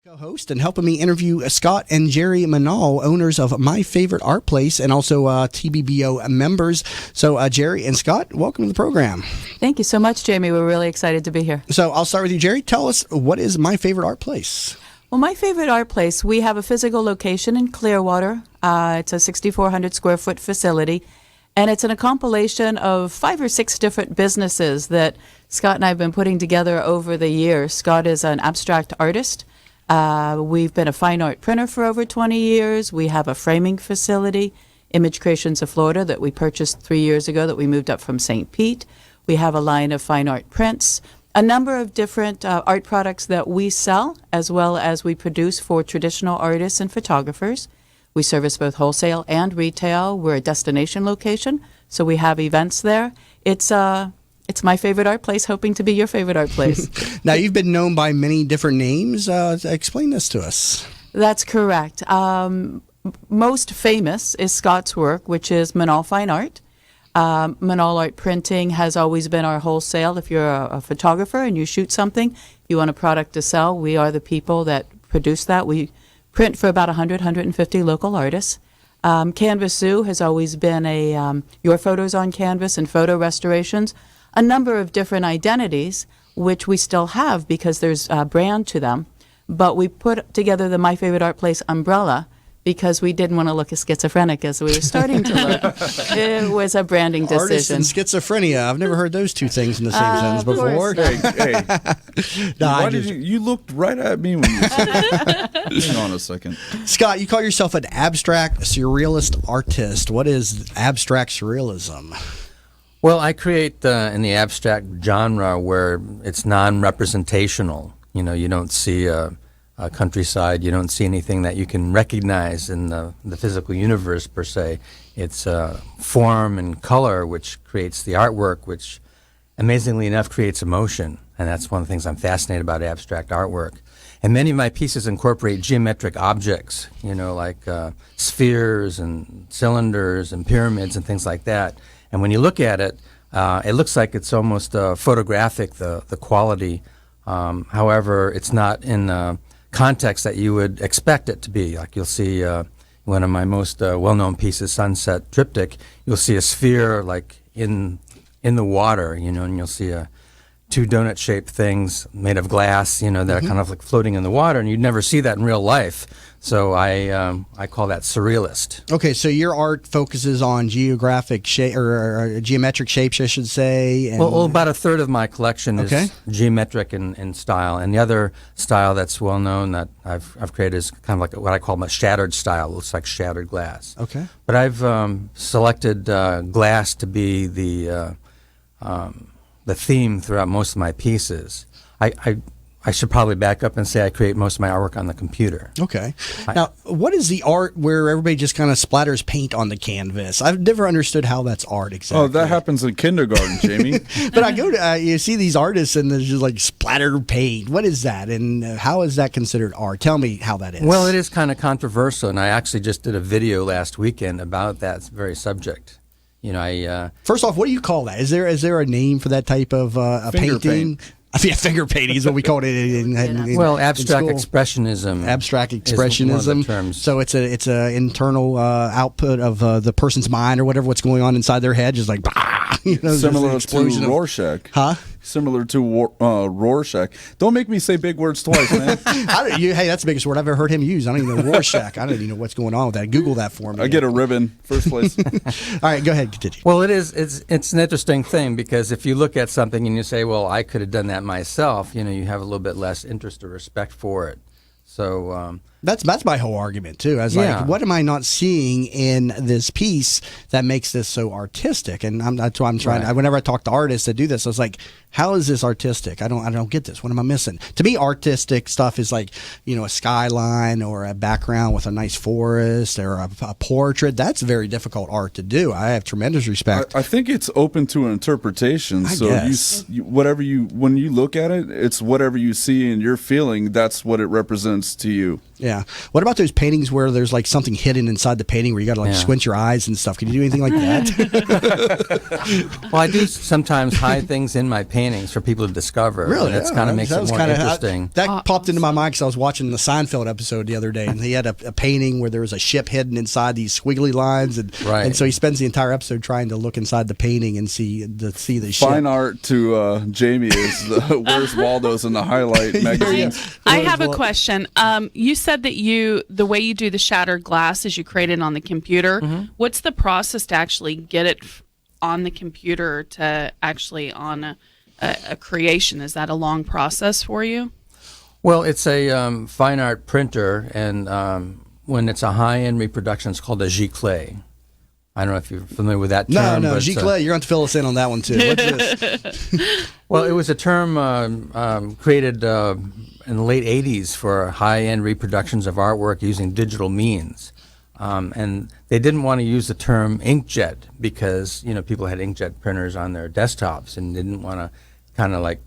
Co-host and helping me interview Scott and Jerri Menaul, owners of My Favorite Art Place and also TBBO members. So Jerri and Scott, welcome to the program. Thank you so much, Jamie. We're really excited to be here. So I'll start with you, Jerri. Tell us, what is My Favorite Art Place? Well, My Favorite Art Place, we have a physical location in Clearwater. It's a 6,400 square foot facility, and it's in a compilation of 5 or 6 different businesses that Scott and I have been putting together over the years. Scott is an abstract artist. We've been a fine art printer for over 20 years. We have a framing facility, Image Creations of Florida, that we purchased 3 years ago that we moved up from St. Pete. We have a line of fine art prints, a number of different art products that we sell, as well as we produce for traditional artists and photographers. We service both wholesale and retail. We're a destination location, so we have events there. It's My Favorite Art Place, hoping to be your favorite art place. Now, you've been known by many different names. Explain this to us. That's correct. Most famous is Scott's work, which is Menaul Fine Art. Menaul Art Printing has always been our wholesale. If you're a photographer and you shoot something, you want a product to sell, we are the people that produce that. We print for about 100, 150 local artists. Canvas Zoo has always been your photos on canvas and photo restorations. A number of different identities, which we still have because there's a brand to them. But we put together the My Favorite Art Place umbrella because we didn't want to look as schizophrenic as we were starting to look. It was a branding decision. Artist and schizophrenia. I've never heard those two things in the same sentence before. Hey. No, Why did you looked right at me when you said that. Hang on a second. Scott, you call yourself an abstract surrealist artist. What is abstract surrealism? Well, I create in the abstract genre where it's non-representational. You know, you don't see a countryside, you don't see anything that you can recognize in the physical universe per se. It's form and color which creates the artwork, which amazingly enough creates emotion. And that's one of the things I'm fascinated about abstract artwork. And many of my pieces incorporate geometric objects, you know, like spheres and cylinders and pyramids and things like that. And when you look at it, it looks like it's almost photographic, the quality. However, it's not in the context that you would expect it to be. Like you'll see one of my most well-known pieces, Sunset Triptych, you'll see a sphere like in the water, you know, and you'll see two donut-shaped things made of glass, you know, that are kind of like floating in the water, and you'd never see that in real life. So I call that surrealist. Okay, so your art focuses on geographic shape or geometric shapes, I should say. And well, about a third of my collection is geometric in style, and the other style that's well known that I've created is kind of like what I call my shattered style. It looks like shattered glass. Okay, but I've selected glass to be the theme throughout most of my pieces. I should probably back up and say I create most of my artwork on the computer. Okay. Now, what is the art where everybody just kind of splatters paint on the canvas? I've never understood how that's art exactly. Oh, that happens in kindergarten, Jamie. But I go to, you see these artists and there's just like splattered paint. What is that? And how is that considered art? Tell me how that is. Well, it is kind of controversial, and I actually just did a video last weekend about that very subject. You know, first off, what do you call that? Is there a name for that type of a painting? Yeah, finger painting is what we call it in well, abstract expressionism. Abstract expressionism. Is one of the terms. So it's a internal output of the person's mind or whatever, what's going on inside their head, just like you know, similar to Rorschach. Huh? Similar to Rorschach. Don't make me say big words twice, man. Hey, that's the biggest word I've ever heard him use. I don't even know Rorschach. I don't even know what's going on with that. Google that for me. I get a ribbon, first place. All right, go ahead, continue. Well, it's an interesting thing because if you look at something and you say, well, I could have done that myself, you know, you have a little bit less interest or respect for it. So that's my whole argument too. I was like, what am I not seeing in this piece that makes this so artistic? And that's why I'm trying. Right. Whenever I talk to artists that do this, I was like, how is this artistic? I don't get this. What am I missing? To me, artistic stuff is like, you know, a skyline or a background with a nice forest or a portrait. That's very difficult art to do. I have tremendous respect. I think it's open to interpretation. When you look at it, it's whatever you see and you're feeling. That's what it represents to you. Yeah. What about those paintings where there's like something hidden inside the painting where you got to like squint your eyes and stuff? Can you do anything like that? Well, I do sometimes hide things in my paintings for people to discover. Really? That's kind of makes it more interesting. That popped into my mind because I was watching the Seinfeld episode the other day, and he had a painting where there was a ship hidden inside these squiggly lines, and so he spends the entire episode trying to look inside the painting and see the ship. Fine art to Jamie is the Where's Waldo's in the highlight magazine. I have a question. You said that the way you do the shattered glass is you create it on the computer. What's the process to actually get it on the computer to actually on a creation? Is that a long process for you? Well, it's a fine art printer, and when it's a high-end reproduction, it's called a giclée. I don't know if you're familiar with that term. No, giclée, you're going to fill us in on that one too. What's this? Well, it was a term created in the late 80s for high-end reproductions of artwork using digital means. And they didn't want to use the term inkjet because, people had inkjet printers on their desktops and didn't want to kind of like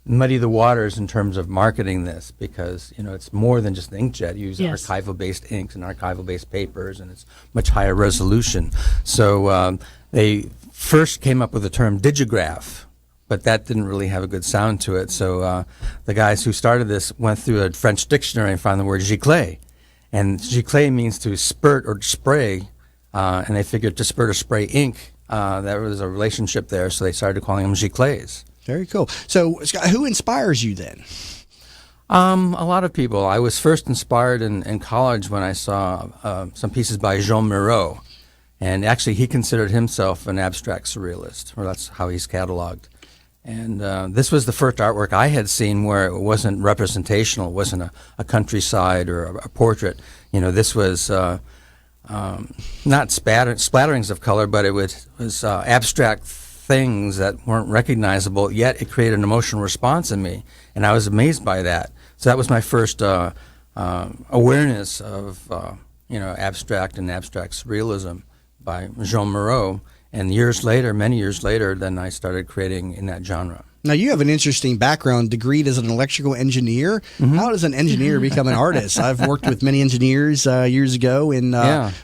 muddy the waters in terms of marketing this because, it's more than just an inkjet. You use archival-based inks and archival-based papers, and it's much higher resolution. So they first came up with the term digograph, but that didn't really have a good sound to it. So the guys who started this went through a French dictionary and found the word giclée. And giclée means to spurt or spray, and they figured to spurt or spray ink, there was a relationship there, so they started calling them giclées. Very cool. So, Scott, who inspires you then? A lot of people. I was first inspired in college when I saw some pieces by Jean Menaul, and actually he considered himself an abstract surrealist, or that's how he's cataloged. And this was the first artwork I had seen where it wasn't representational. It wasn't a countryside or a portrait. This was not splatterings of color, but it was abstract things that weren't recognizable, yet it created an emotional response in me. And I was amazed by that. So that was my first awareness of abstract and abstract surrealism by Jean Menaul. And many years later, then I started creating in that genre. Now, you have an interesting background, degreed as an electrical engineer. How does an engineer become an artist? I've worked with many engineers years ago in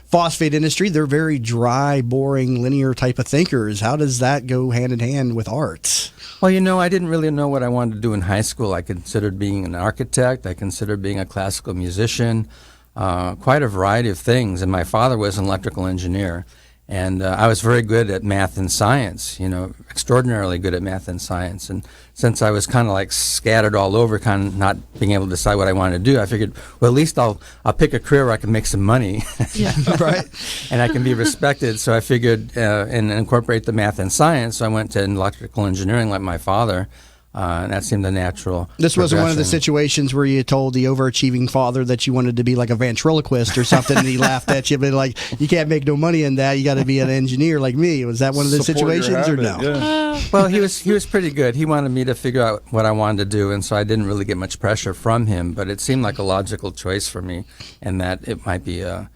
phosphate industry. They're very dry, boring, linear type of thinkers. How does that go hand in hand with art? Well, I didn't really know what I wanted to do in high school. I considered being an architect. I considered being a classical musician, quite a variety of things. And my father was an electrical engineer. And I was very good at math and science, extraordinarily good at math and science. And since I was kind of like scattered all over, kind of not being able to decide what I wanted to do, I figured, well, at least I'll pick a career where I can make some money. Yeah, right. And I can be respected. So I figured and incorporate the math and science. So I went to electrical engineering like my father. And that seemed the natural. This wasn't one of the situations where you told the overachieving father that you wanted to be like a ventriloquist or something, and he laughed at you, but like, you can't make no money in that. You got to be an engineer like me. Was that one of those situations, or no? Yeah. Well, he was pretty good. He wanted me to figure out what I wanted to do, and so I didn't really get much pressure from him. But it seemed like a logical choice for me, and that it might be a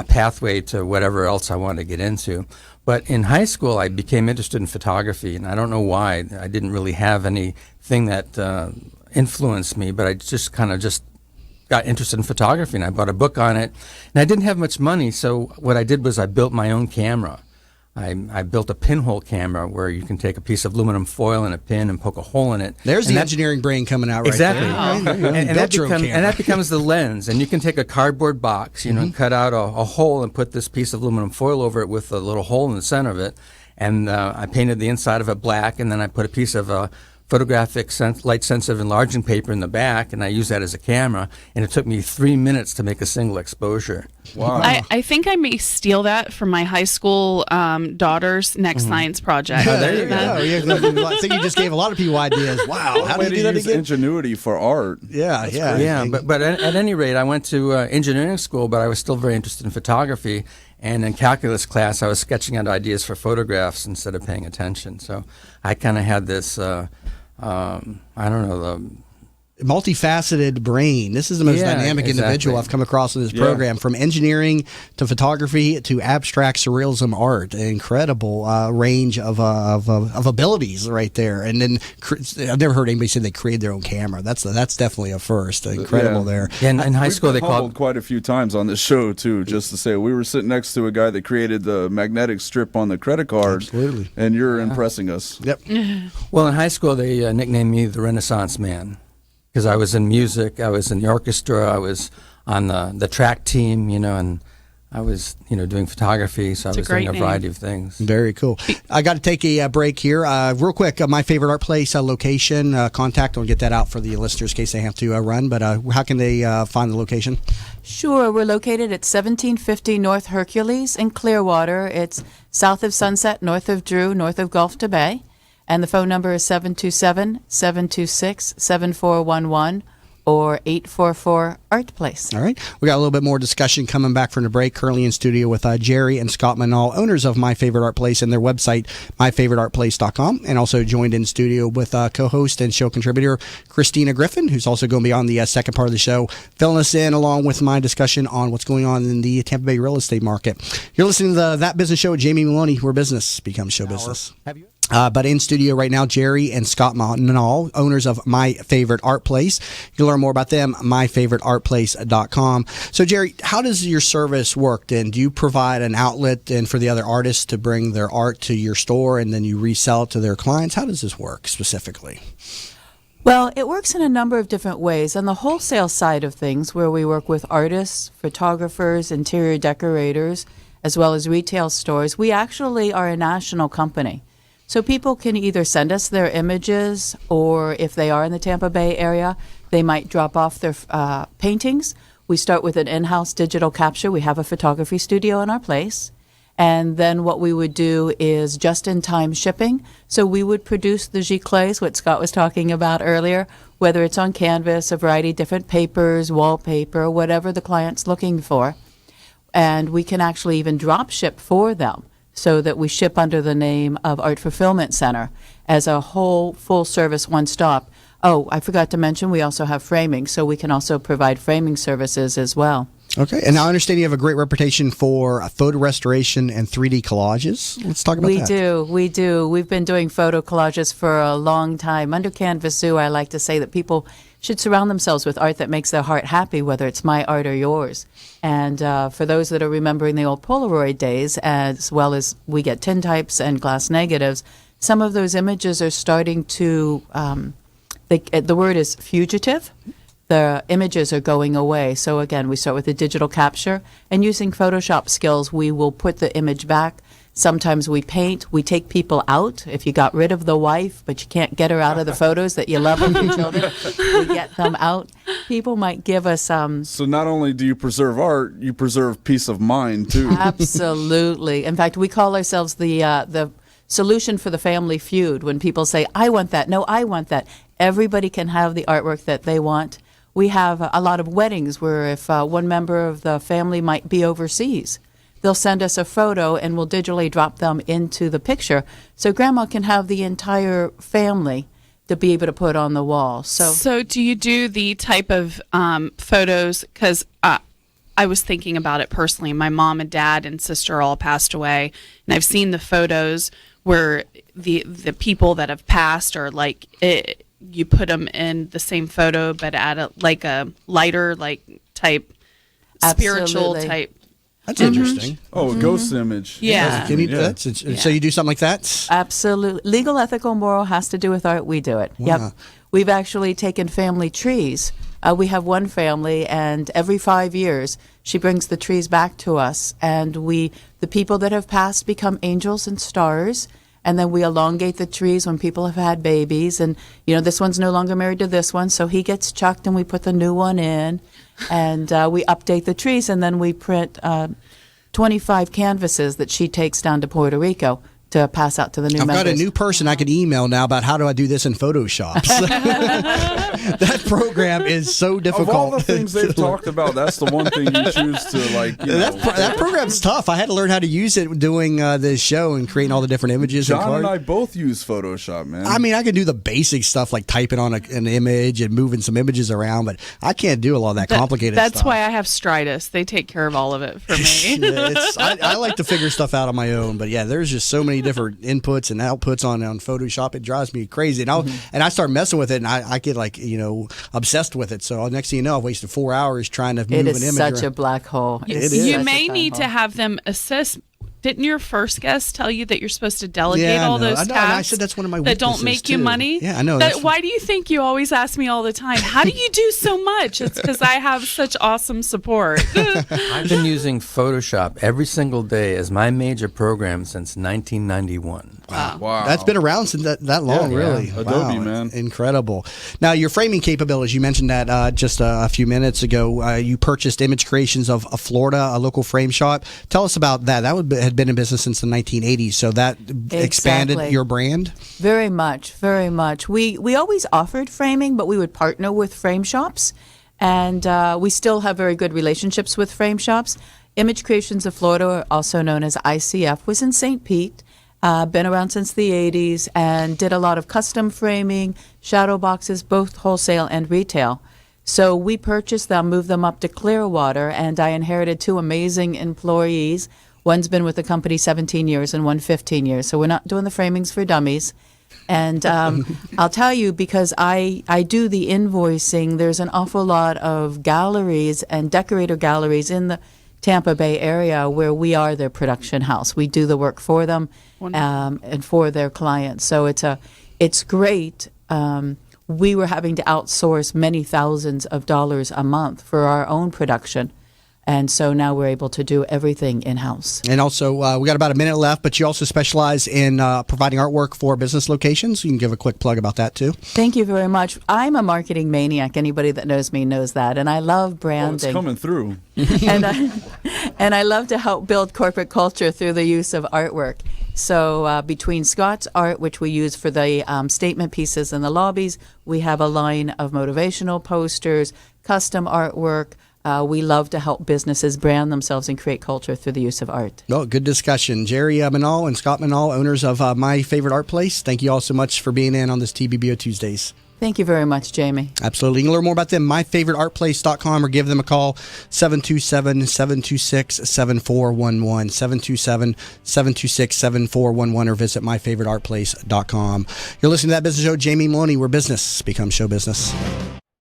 pathway to whatever else I wanted to get into. But in high school, I became interested in photography, and I don't know why. I didn't really have anything that influenced me, but I just got interested in photography, and I bought a book on it. And I didn't have much money, so what I did was I built my own camera. I built a pinhole camera where you can take a piece of aluminum foil and a pin and poke a hole in it. There's the engineering brain coming out right there. Exactly. Wow. And that becomes the lens. And you can take a cardboard box, cut out a hole and put this piece of aluminum foil over it with a little hole in the center of it. And I painted the inside of it black, and then I put a piece of photographic light-sensitive enlarging paper in the back, and I used that as a camera, and it took me 3 minutes to make a single exposure. Wow. I think I may steal that from my high school daughter's next science project. There you go. I think you just gave a lot of people ideas. Wow, how do you do that again? Ingenuity for art. Yeah. But at any rate, I went to engineering school, but I was still very interested in photography. And in calculus class, I was sketching out ideas for photographs instead of paying attention. So I kind of had this, multifaceted brain. This is the most Yeah, dynamic individual exactly. I've come across in this program, from engineering to photography to abstract surrealism art. An incredible range of abilities right there. And then I've never heard anybody say they created their own camera. That's definitely a first. Incredible there. Yeah, in high school, We've they been humbled called. quite a few times on this show too. Just to say, we were sitting next to a guy that created the magnetic strip on the credit card. Absolutely. And you're impressing us. Yep. Well, in high school, they nicknamed me the Renaissance Man because I was in music, I was in the orchestra, I was on the track team, and I was, doing photography, so I was doing a variety of things. Very cool. I got to take a break here. Real quick, my favorite art place location, contact. I'll get that out for the listeners in case they have to run, but how can they find the location? Sure. We're located at 1750 North Hercules in Clearwater. It's south of Sunset, north of Drew, north of Gulf to Bay. And the phone number is 727-726-7411 or 844 Art Place. All right. We got a little bit more discussion coming back from the break. Currently in studio with Jerri and Scott Menaul, owners of My Favorite Art Place, and their website, myfavoriteartplace.com. And also joined in studio with co-host and show contributor Christina Griffin, who's also going to be on the second part of the show, filling us in along with my discussion on what's going on in the Tampa Bay real estate market. You're listening to That Business Show with Jamie Meloni, where business becomes show business. Have you? But in studio right now, Jerri and Scott Menaul, owners of My Favorite Art Place. You can learn more about them, myfavoriteartplace.com. So, Jerri, how does your service work then? Do you provide an outlet and for the other artists to bring their art to your store and then you resell it to their clients? How does this work specifically? Well, it works in a number of different ways. On the wholesale side of things, where we work with artists, photographers, interior decorators, as well as retail stores, we actually are a national company. So people can either send us their images, or if they are in the Tampa Bay area, they might drop off their paintings. We start with an in-house digital capture. We have a photography studio in our place. And then what we would do is just-in-time shipping. So we would produce the giclées, what Scott was talking about earlier, whether it's on canvas, a variety of different papers, wallpaper, whatever the client's looking for. And we can actually even drop ship for them, so that we ship under the name of Art Fulfillment Center as a whole full-service one-stop. Oh, I forgot to mention we also have framing, so we can also provide framing services as well. Okay, and now I understand you have a great reputation for photo restoration and 3D collages. Let's talk about that. We do. We've been doing photo collages for a long time. Under Canvas Zoo, I like to say that people should surround themselves with art that makes their heart happy, whether it's my art or yours. And for those that are remembering the old Polaroid days, as well as we get tintypes and glass negatives, some of those images are starting to, the word is fugitive. The images are going away. So again, we start with a digital capture, and using Photoshop skills, we will put the image back. Sometimes we paint. We take people out. If you got rid of the wife, but you can't get her out of the photos that you love of your children, we get them out. People might give us So not only do you preserve art, you preserve peace of mind too. Absolutely. In fact, we call ourselves the solution for the family feud. When people say, "I want that," no, I want that. Everybody can have the artwork that they want. We have a lot of weddings where if one member of the family might be overseas, they'll send us a photo and we'll digitally drop them into the picture so grandma can have the entire family to be able to put on the wall. So do you do the type of photos, because I was thinking about it personally. My mom and dad and sister all passed away, and I've seen the photos where the people that have passed are like you put them in the same photo but at a lighter type spiritual Absolutely. type. That's interesting. Oh, a ghost image. Yeah. Can you, Yeah. So you do something like that? Absolutely. Legal, ethical, moral has to do with art. We do it. Wow. Yep. We've actually taken family trees. We have one family, and every 5 years, she brings the trees back to us, and the people that have passed become angels and stars, and then we elongate the trees when people have had babies, and this one's no longer married to this one, so he gets chucked, and we put the new one in, and we update the trees, and then we print 25 canvases that she takes down to Puerto Rico. to pass out to the new I've members. got a new person I can email now about how do I do this in Photoshop. That program is so difficult. Of all the things they've talked about, that's the one thing you choose to That program's tough. I had to learn how to use it doing this show and creating all the different images. John and I both use Photoshop, man. I mean, I can do the basic stuff like typing on an image and moving some images around, but I can't do a lot of that complicated stuff. That's why I have Stridus. They take care of all of it for me. I like to figure stuff out on my own, but yeah, there's just so many different inputs and outputs on Photoshop. It drives me crazy, and I start messing with it, and I get like obsessed with it. So next thing you know, I've wasted 4 hours trying to move an image. It is such a black hole. You may need to have them assist. Didn't your first guest tell you that you're supposed to delegate all those tasks? I said that's one of my that don't make you money? Yeah, I know. Why do you think you always ask me all the time, how do you do so much? It's because I have such awesome support. I've been using Photoshop every single day as my major program since 1991. Wow. That's been around since that long, really. Yeah. Adobe, man. Incredible. Now, your framing capabilities, you mentioned that just a few minutes ago. You purchased Image Creations of Florida, a local frame shop. Tell us about that. That had been in business since the 1980s, so that expanded your brand? Very much, very much. We always offered framing, but we would partner with frame shops, and we still have very good relationships with frame shops. Image Creations of Florida, also known as ICF, was in St. Pete, been around since the 80s, and did a lot of custom framing, shadow boxes, both wholesale and retail. So we purchased them, moved them up to Clearwater, and I inherited two amazing employees. One's been with the company 17 years and one 15 years. So we're not doing the framings for dummies. And I'll tell you, because I do the invoicing, there's an awful lot of galleries and decorator galleries in the Tampa Bay area where we are their production house. We do the work for them and for their clients. So it's great. We were having to outsource many thousands of dollars a month for our own production. And so now we're able to do everything in-house. And also, we got about a minute left, but you also specialize in providing artwork for business locations. You can give a quick plug about that, too. Thank you very much. I'm a marketing maniac. Anybody that knows me knows that. And I love branding. It's coming through. and I love to help build corporate culture through the use of artwork. So between Scott's Art, which we use for the statement pieces in the lobbies, we have a line of motivational posters, custom artwork. We love to help businesses brand themselves and create culture through the use of art. Oh, good discussion. Jerri Menaul and Scott Menaul, owners of My Favorite Art Place. Thank you all so much for being in on this TBBO Tuesdays. Thank you very much, Jamie. Absolutely. You can learn more about them, myfavoriteartplace.com, or give them a call, 727-726-7411, 727-726-7411, or visit myfavoriteartplace.com. You're listening to That Business Show. Jamie Meloni, where business becomes show business.